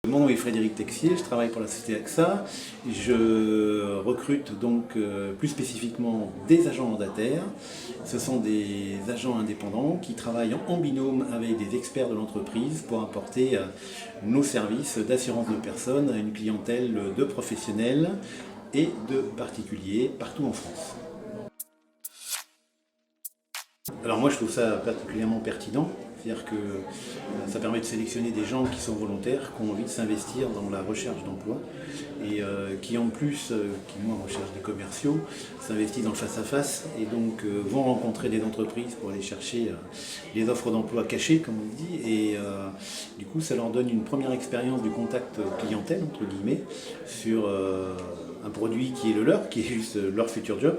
Mon nom est Frédéric Texier, je travaille pour la société AXA. Je recrute donc plus spécifiquement des agents mandataires. Ce sont des agents indépendants qui travaillent en binôme avec des experts de l'entreprise pour apporter nos services d'assurance de personnes à une clientèle de professionnels et de particuliers partout en France. Alors moi je trouve ça particulièrement pertinent, c'est-à-dire que ça permet de sélectionner des gens qui sont volontaires, qui ont envie de s'investir dans la recherche d'emploi et qui en plus, qui moi recherchent des commerciaux, s'investissent dans le face-à-face et donc vont rencontrer des entreprises pour aller chercher les offres d'emploi cachées comme on dit et du coup ça leur donne une première expérience du contact clientèle entre guillemets sur un produit qui est le leur, qui est juste leur futur job,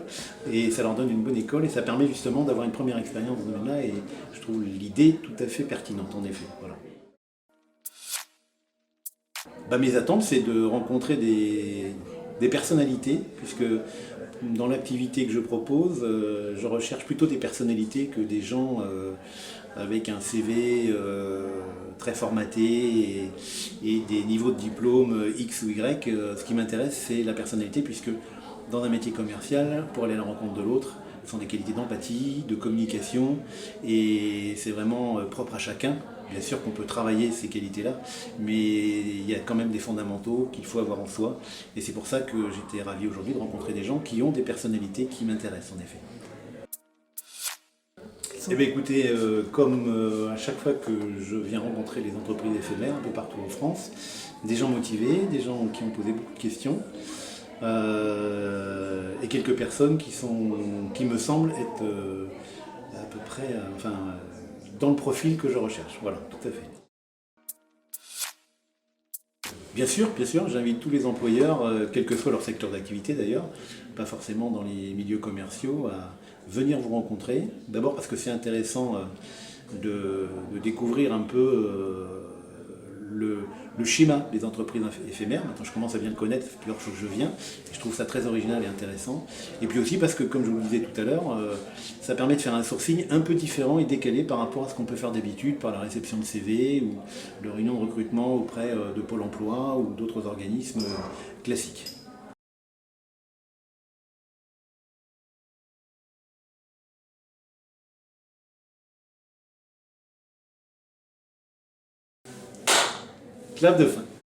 et ça leur donne une bonne école et ça permet justement d'avoir une première expérience dans ce domaine-là et je trouve l'idée tout à fait pertinente en effet. Voilà. Mes attentes, c'est de rencontrer des personnalités, puisque dans l'activité que je propose, je recherche plutôt des personnalités que des gens avec un CV très formaté et des niveaux de diplôme X ou Y. Ce qui m'intéresse, c'est la personnalité, puisque dans un métier commercial, pour aller à la rencontre de l'autre, ce sont des qualités d'empathie, de communication, et c'est vraiment propre à chacun. Bien sûr qu'on peut travailler ces qualités-là, mais il y a quand même des fondamentaux qu'il faut avoir en soi. Et c'est pour ça que j'étais ravi aujourd'hui de rencontrer des gens qui ont des personnalités qui m'intéressent en effet. Eh bien écoutez, comme à chaque fois que je viens rencontrer les entreprises éphémères un peu partout en France, des gens motivés, des gens qui ont posé beaucoup de questions, et quelques personnes qui me semblent être à peu près dans le profil que je recherche. Voilà, tout à fait. Bien sûr, j'invite tous les employeurs, quel que soit leur secteur d'activité d'ailleurs, pas forcément dans les milieux commerciaux, à venir vous rencontrer. D'abord parce que c'est intéressant de découvrir un peu le schéma des entreprises éphémères. Maintenant, je commence à bien le connaître, ça fait plusieurs fois que je viens, et je trouve ça très original et intéressant. Et puis aussi parce que, comme je vous le disais tout à l'heure, ça permet de faire un sourcing un peu différent et décalé par rapport à ce qu'on peut faire d'habitude par la réception de CV ou de réunions de recrutement auprès de Pôle emploi ou d'autres organismes classiques. Clap de fin.